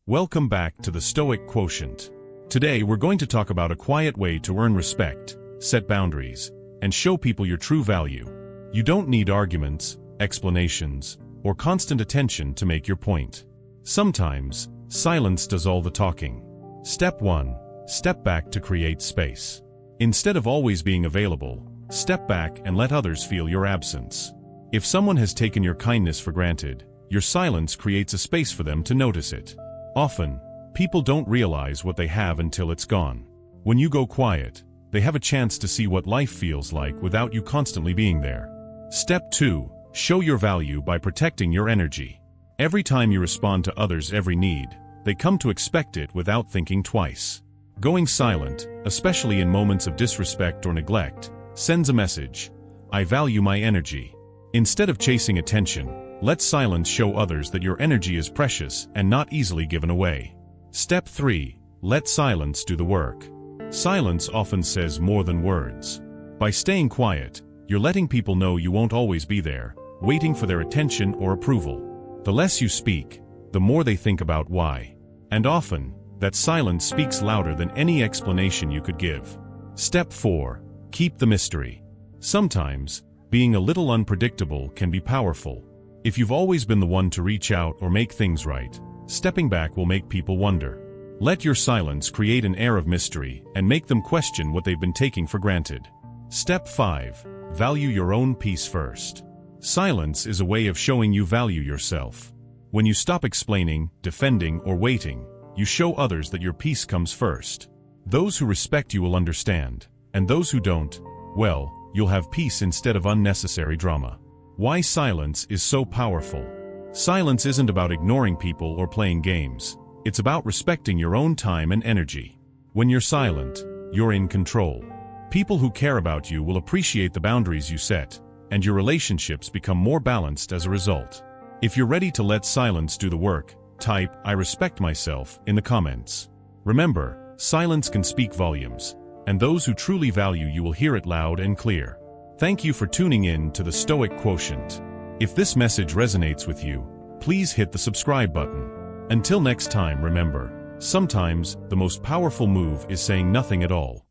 Welcome back to the Stoic Quotient. Today we're going to talk about a quiet way to earn respect, set boundaries, and show people your true value. You don't need arguments, explanations, or constant attention to make your point. Sometimes, silence does all the talking. Step 1. Step back to create space. Instead of always being available, step back and let others feel your absence. If someone has taken your kindness for granted, your silence creates a space for them to notice it. Often, people don't realize what they have until it's gone. When you go quiet, they have a chance to see what life feels like without you constantly being there. Step 2. Show your value by protecting your energy. Every time you respond to others' every need, they come to expect it without thinking twice. Going silent, especially in moments of disrespect or neglect, sends a message: I value my energy. Instead of chasing attention, let silence show others that your energy is precious and not easily given away. Step 3. Let silence do the work. Silence often says more than words. By staying quiet, you're letting people know you won't always be there, waiting for their attention or approval. The less you speak, the more they think about why. And often, that silence speaks louder than any explanation you could give. Step 4. Keep the mystery. Sometimes, being a little unpredictable can be powerful. If you've always been the one to reach out or make things right, stepping back will make people wonder. Let your silence create an air of mystery and make them question what they've been taking for granted. Step 5. Value your own peace first. Silence is a way of showing you value yourself. When you stop explaining, defending, or waiting, you show others that your peace comes first. Those who respect you will understand, and those who don't, well, you'll have peace instead of unnecessary drama. Why silence is so powerful. Silence isn't about ignoring people or playing games. It's about respecting your own time and energy. When you're silent, you're in control. People who care about you will appreciate the boundaries you set, and your relationships become more balanced as a result. If you're ready to let silence do the work, type "I respect myself" in the comments. Remember, silence can speak volumes, and those who truly value you will hear it loud and clear. Thank you for tuning in to the Stoic Quotient. If this message resonates with you, please hit the subscribe button. Until next time, remember, sometimes the most powerful move is saying nothing at all.